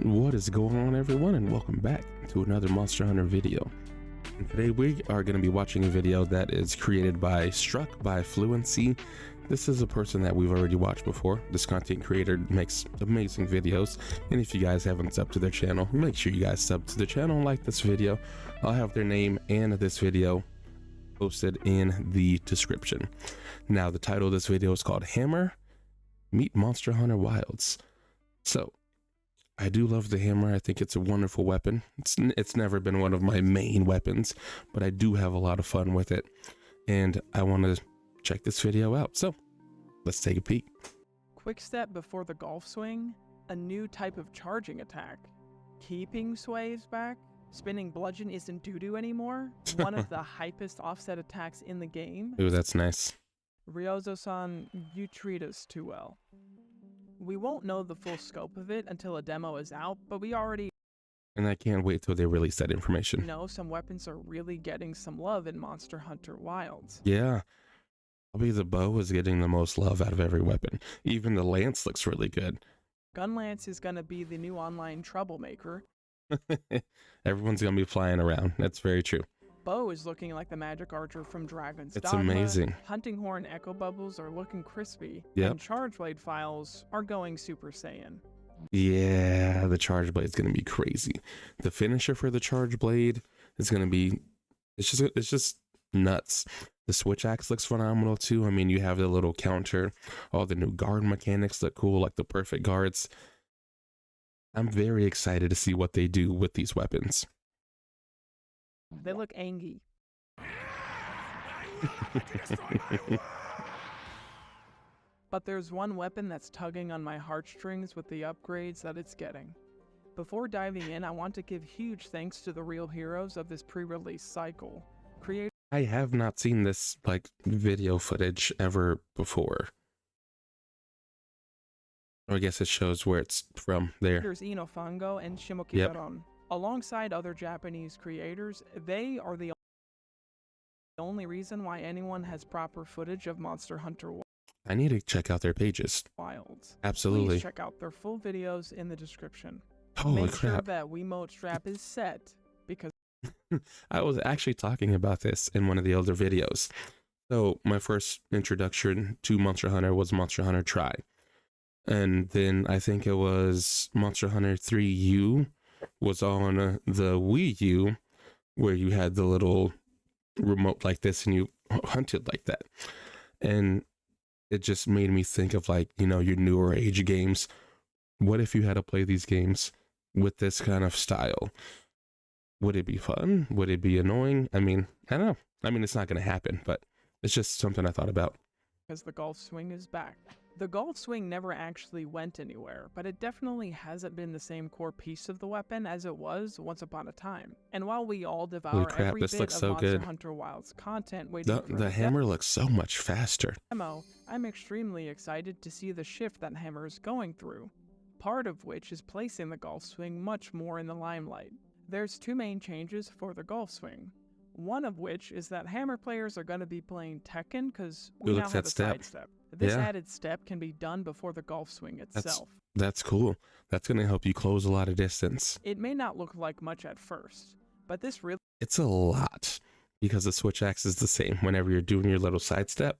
What is going on, everyone, and welcome back to another Monster Hunter video. And today we are going to be watching a video that is created by Struck by Fluency. This is a person that we've already watched before. This content creator makes amazing videos, and if you guys haven't subbed to their channel, make sure you guys sub to the channel and like this video. I'll have their name and this video posted in the description. Now, the title of this video is called Hammer Meet Monster Hunter Wilds. So I do love the hammer. I think it's a wonderful weapon. It's never been one of my main weapons, but I do have a lot of fun with it, and I want to check this video out. So let's take a peek. Quick step before the golf swing, a new type of charging attack. Keeping sways back, spinning bludgeon isn't doo-doo anymore. One of the hypest offset attacks in the game. Ooh, that's nice. Ryozo-san, you treat us too well. We won't know the full scope of it until a demo is out, but we already And I can't wait till they release that information. know some weapons are really getting some love in Monster Hunter Wilds. Yeah, probably the bow is getting the most love out of every weapon. Even the lance looks really good. Gunlance is gonna be the new online troublemaker. Everyone's gonna be flying around. That's very true. Bow is looking like the magic archer from Dragon's It's Dogma. amazing. Hunting horn echo bubbles are looking crispy. Yep. And charge blade files are going Super Saiyan. Yeah, the charge blade is gonna be crazy. The finisher for the charge blade is gonna be, it's just nuts. The switch axe looks phenomenal too. I mean, you have the little counter, all the new guard mechanics look cool, like the perfect guards. I'm very excited to see what they do with these weapons. They look angry. But there's one weapon that's tugging on my heartstrings with the upgrades that it's getting. Before diving in, I want to give huge thanks to the real heroes of this pre-release cycle. I have not seen this like video footage ever before. Or I guess it shows where it's from there. Creators Inofango and Shimoki Yep. Baron. Alongside other Japanese creators, they are the only reason why anyone has proper footage of Monster Hunter I need to check out their pages. Wilds. Absolutely. Please check out their full videos in the description. Holy Make sure crap. that Wiimote strap is set, because I was actually talking about this in one of the older videos. So my first introduction to Monster Hunter was Monster Hunter Tri. And then I think it was Monster Hunter 3U was on the Wii U, where you had the little remote like this and you hunted like that. And it just made me think of, like, you know, your newer age games. What if you had to play these games with this kind of style? Would it be fun? Would it be annoying? I mean, I don't know. I mean, it's not going to happen, but it's just something I thought about. the golf swing is back. The golf swing never actually went anywhere, but it definitely hasn't been the same core piece of the weapon as it was once upon a time. And while we all devour Holy crap, every this bit looks of so Monster good. Hunter Wilds content waiting for The hammer looks so much faster. demo, I'm extremely excited to see the shift that Hammer is going through, part of which is placing the golf swing much more in the limelight. There's two main changes for the golf swing. One of which is that Hammer players are going to be playing Tekken because we Ooh, now look at have that a step. sidestep. This Yeah. added step can be done before the golf swing itself. That's cool. That's going to help you close a lot of distance. It may not look like much at first, but this really It's a lot because the switch axe is the same. Whenever you're doing your little sidestep,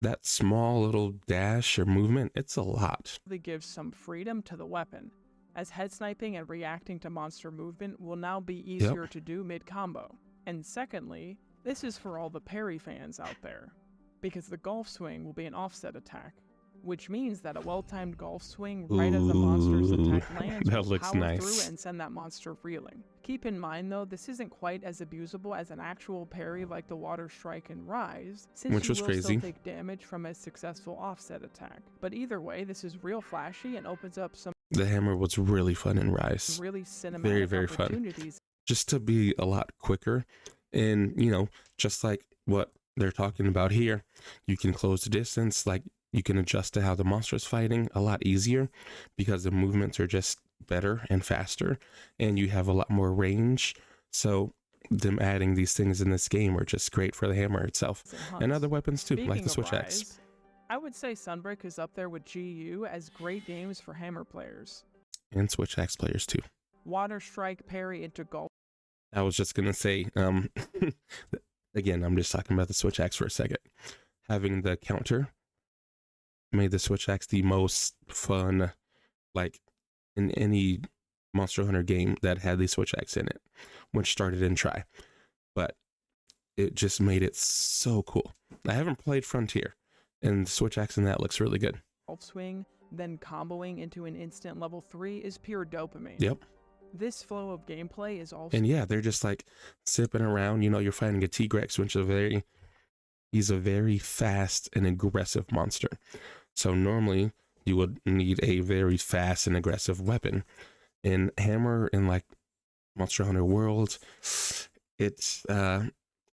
that small little dash or movement, it's a lot. gives some freedom to the weapon, as head sniping and reacting to monster movement will now be easier to do mid-combo. And secondly, this is for all the parry fans out there, because the golf swing will be an offset attack, which means that a well-timed golf swing right as the monster's attack lands that will looks power nice. through and send that monster reeling. Keep in mind though, this isn't quite as abusable as an actual parry like the Water Strike and Rise, since Which you was will crazy. still take damage from a successful offset attack. But either way, this is real flashy and opens up some The hammer was really fun in Rise. really cinematic Very, very fun. opportunities. Just to be a lot quicker. And, you know, just like what they're talking about here, you can close the distance. Like, you can adjust to how the monster is fighting a lot easier because the movements are just better and faster, and you have a lot more range. So them adding these things in this game are just great for the hammer itself and other weapons too, like Speaking the of switch axe. Rise, I would say Sunbreak is up there with GU as great games for Hammer players. And Switch Axe players too. Water strike parry into golf. I was just gonna say, again, I'm just talking about the Switch Axe for a second. Having the counter made the Switch Axe the most fun, like, in any Monster Hunter game that had the Switch Axe in it, which started in Try. But it just made it so cool. I haven't played Frontier, and the Switch Axe in that looks really good. Golf swing, then comboing into an instant level 3 is pure dopamine. Yep. This flow of gameplay is also... And yeah, they're just like zipping around. You know, you're fighting a Tigrex, which is he's a very fast and aggressive monster. So normally you would need a very fast and aggressive weapon. In Hammer, in like Monster Hunter World, it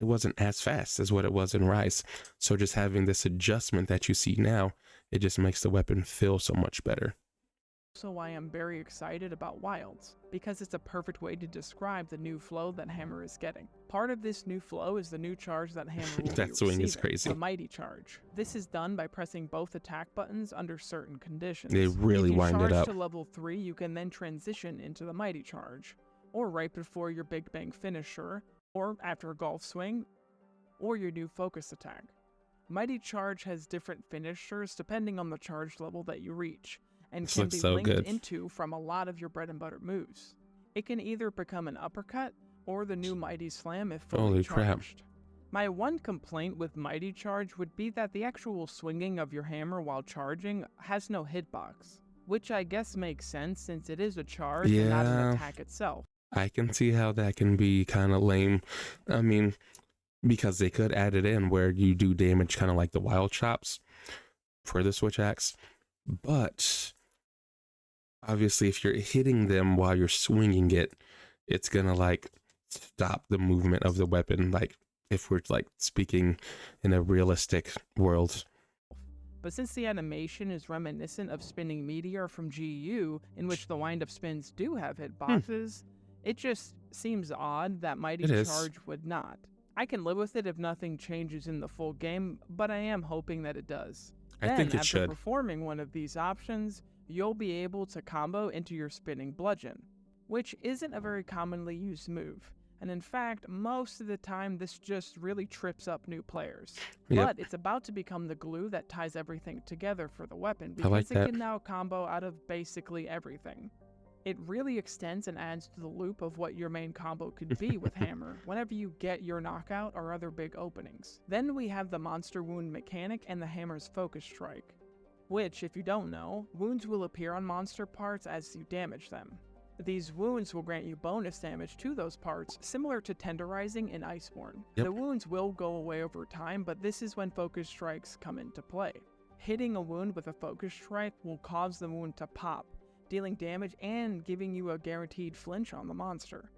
wasn't as fast as what it was in Rise. So just having this adjustment that you see now, it just makes the weapon feel so much better. Also why I'm very excited about Wilds, because it's a perfect way to describe the new flow that Hammer is getting. Part of this new flow is the new charge that Hammer will That be swing receiving, is crazy. the Mighty Charge. This is done by pressing both attack buttons under certain conditions. They really wind it up. To level 3, you can then transition into the Mighty Charge, or right before your Big Bang finisher, or after a golf swing, or your new focus attack. Mighty Charge has different finishers depending on the charge level that you reach, and This can looks be so linked good. into from a lot of your bread and butter moves. It can either become an uppercut or the new Mighty Slam if fully Holy charged. crap. My one complaint with Mighty Charge would be that the actual swinging of your hammer while charging has no hitbox, which I guess makes sense since it is a charge and not an attack itself. I can see how that can be kind of lame. I mean, because they could add it in where you do damage kind of like the wild chops for the Switch Axe. But obviously, if you're hitting them while you're swinging it, it's gonna like stop the movement of the weapon. Like if we're like speaking in a realistic world. But since the animation is reminiscent of Spinning Meteor from GU, in which the wind-up spins do have hitboxes, it just seems odd that Mighty Charge would not. I can live with it if nothing changes in the full game, but I am hoping that it does. I think it after should. performing one of these options, you'll be able to combo into your Spinning Bludgeon, which isn't a very commonly used move. And in fact, most of the time this just really trips up new players. Yep. But it's about to become the glue that ties everything together for the weapon, I like because it that. can now combo out of basically everything. It really extends and adds to the loop of what your main combo could be with Hammer whenever you get your knockout or other big openings. Then we have the Monster Wound mechanic and the Hammer's Focus Strike, which, if you don't know, wounds will appear on monster parts as you damage them. These wounds will grant you bonus damage to those parts, similar to tenderizing in Iceborne. Yep. The wounds will go away over time, but this is when focus strikes come into play. Hitting a wound with a focus strike will cause the wound to pop, dealing damage and giving you a guaranteed flinch on the monster.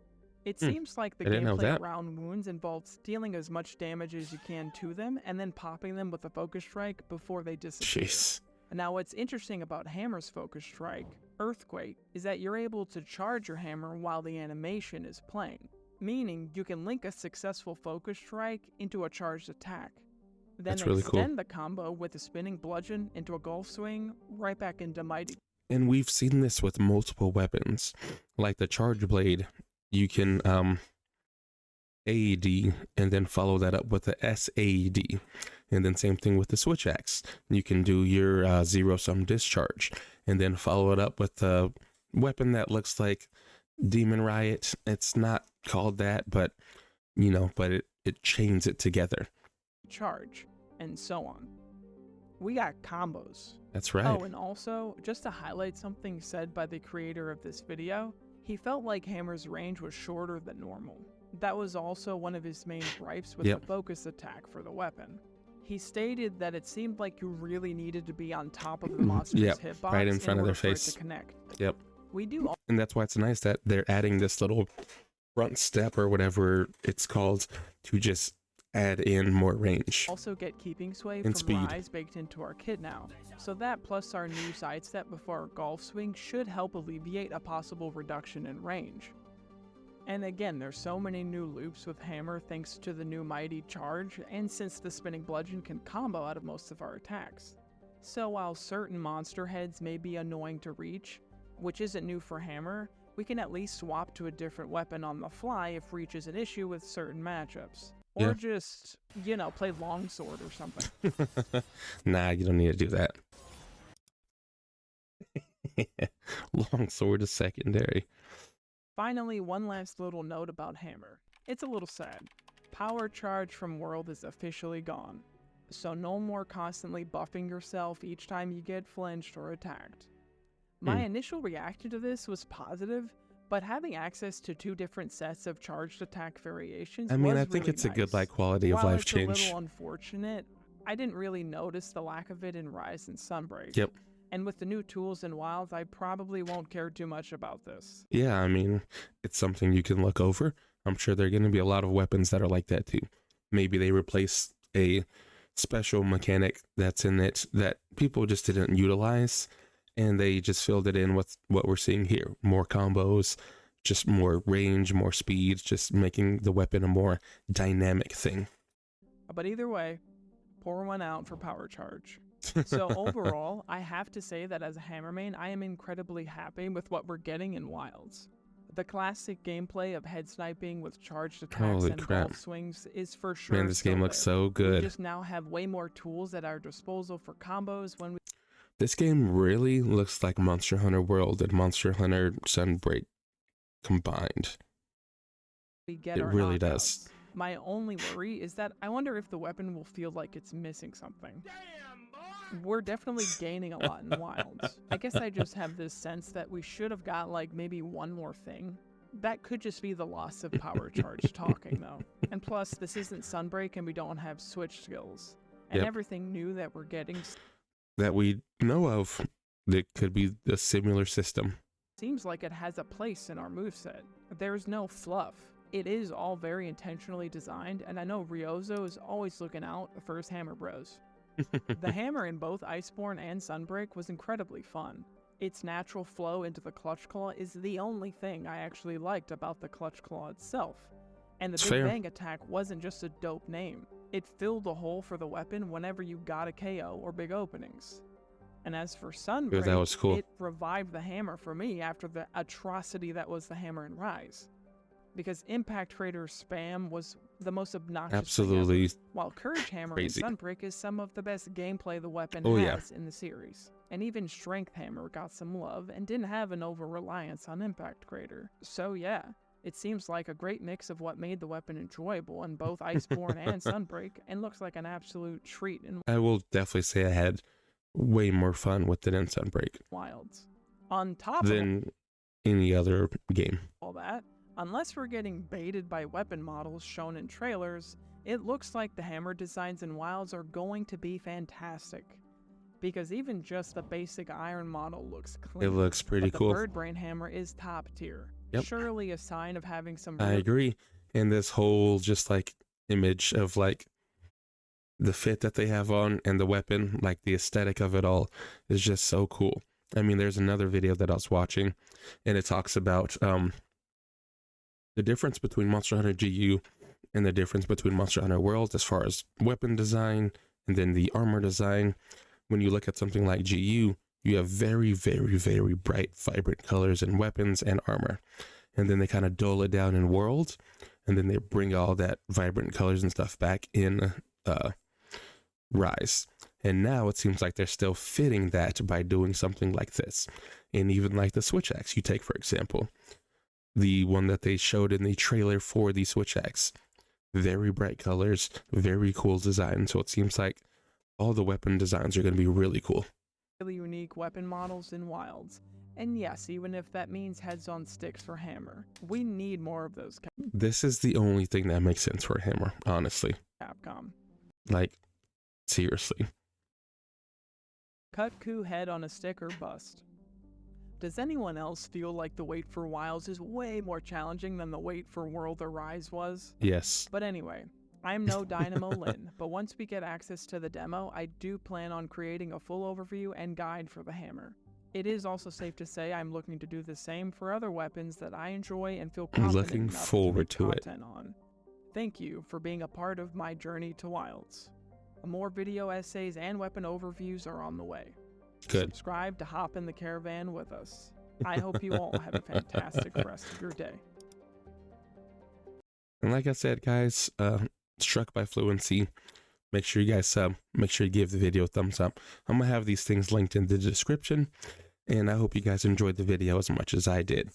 It seems like the gameplay around wounds involves dealing as much damage as you can to them and then popping them with a focus strike before they disappear. Jeez. Now what's interesting about Hammer's Focus Strike, Earthquake, is that you're able to charge your hammer while the animation is playing, meaning you can link a successful Focus Strike into a charged attack. Then That's really cool. extend the combo with a Spinning Bludgeon into a Golf Swing, right back into Mighty. And we've seen this with multiple weapons, like the Charge Blade. You can AED and then follow that up with the SAED. And then same thing with the Switch Axe. You can do your zero-sum discharge and then follow it up with a weapon that looks like Demon Riot. It's not called that, but you know, but it chains it together. Charge, and so on. We got combos. That's right. Oh, and also, just to highlight something said by the creator of this video, he felt like Hammer's range was shorter than normal. That was also one of his main gripes with the focus attack for the weapon. He stated that it seemed like you really needed to be on top of the monster's hitbox right in front of their face to connect. Yep. We do, and that's why it's nice that they're adding this little front step or whatever it's called to just add in more range. Also get Keeping Sway and from speed. Rise baked into our kit now. So that plus our new sidestep before our Golf Swing should help alleviate a possible reduction in range. And again, there's so many new loops with Hammer thanks to the new Mighty Charge, and since the Spinning Bludgeon can combo out of most of our attacks. So while certain monster heads may be annoying to reach, which isn't new for Hammer, we can at least swap to a different weapon on the fly if reach is an issue with certain matchups. Or just, you know, play longsword or something. Nah, you don't need to do that. Longsword is secondary. Finally, one last little note about Hammer. It's a little sad. Power charge from World is officially gone. So no more constantly buffing yourself each time you get flinched or attacked. My initial reaction to this was positive, but having access to 2 different sets of charged attack variations I mean, I was think really it's a good nice. quality of While life it's change. a little unfortunate, I didn't really notice the lack of it in Ryzen Sunbreak. Yep. And with the new tools in Wilds, I probably won't care too much about this. Yeah, I mean, it's something you can look over. I'm sure there are going to be a lot of weapons that are like that too. Maybe they replace a special mechanic that's in it that people just didn't utilize, and they just filled it in with what we're seeing here. More combos, just more range, more speed, just making the weapon a more dynamic thing. But either way, pour one out for power charge. So overall, I have to say that as a Hammer main, I am incredibly happy with what we're getting in Wilds. The classic gameplay of head sniping with charged attacks Holy and crap. golf swings is for sure. Man, this game looks so We good. just now have way more tools at our disposal for combos when This game really looks like Monster Hunter World and Monster Hunter Sunbreak combined. we get It our really knockouts. does. My only worry is that I wonder if the weapon will feel like it's missing something. We're definitely gaining a lot in Wilds. I guess I just have this sense that we should have got like maybe one more thing. That could just be the loss of power charge talking though. And plus, this isn't Sunbreak and we don't have switch skills. And everything new that we're getting that we know of that could be a similar system. Seems like it has a place in our moveset. There's no fluff. It is all very intentionally designed, and I know Ryozo is always looking out for his hammer bros. The hammer in both Iceborne and Sunbreak was incredibly fun. Its natural flow into the clutch claw is the only thing I actually liked about the clutch claw itself. And the Big Bang attack wasn't just a dope name. It filled a hole for the weapon whenever you got a KO or big openings. And as for Sunbreak, that was cool. It revived the hammer for me after the atrocity that was the hammer in Rise. Because Impact Trader spam was the most obnoxious thing ever, while Courage Hammer crazy. in Sunbreak is some of the best gameplay the weapon has in the series. And even Strength Hammer got some love and didn't have an over-reliance on Impact Crater. So yeah, it seems like a great mix of what made the weapon enjoyable in both Iceborne and Sunbreak, and looks like an absolute treat in I will definitely say I had way more fun with it in Sunbreak Wilds. On top than any other game. all that, unless we're getting baited by weapon models shown in trailers, it looks like the hammer designs in Wilds are going to be fantastic. Because even just the basic iron model looks clean. It looks pretty cool. The Bird Brain hammer is top tier. Yep. Surely a sign of having some I agree. And this whole just like image of like the fit that they have on and the weapon, like the aesthetic of it all is just so cool. I mean, there's another video that I was watching and it talks about the difference between Monster Hunter GU and the difference between Monster Hunter World as far as weapon design and then the armor design. When you look at something like GU, you have very, very, very bright, vibrant colors in weapons and armor. And then they kind of dull it down in World, and then they bring all that vibrant colors and stuff back in Rise. And now it seems like they're still fitting that by doing something like this. And even like the Switch Axe you take, for example. The one that they showed in the trailer for the Switch Axe. Very bright colors, very cool design. So it seems like all the weapon designs are going to be really cool. Really unique weapon models in Wilds. And yes, even if that means heads on sticks for Hammer, we need more of those. This is the only thing that makes sense for a hammer, honestly. Capcom. Like, seriously. Cut coup head on a stick or bust. Does anyone else feel like the wait for Wilds is way more challenging than the wait for World or Rise was? Yes. But anyway, I'm no Dynamo Lin, but once we get access to the demo, I do plan on creating a full overview and guide for the hammer. It is also safe to say I'm looking to do the same for other weapons that I enjoy and feel confident looking enough forward to make to it. content on. Thank you for being a part of my journey to Wilds. More video essays and weapon overviews are on the way. Good. Subscribe to hop in the caravan with us. I hope you all have a fantastic rest of your day. And like I said, guys, Struck by Fluency. Make sure you guys make sure you give the video a thumbs up. I'm gonna have these things linked in the description, and I hope you guys enjoyed the video as much as I did.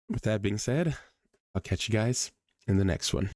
With that being said, I'll catch you guys in the next one.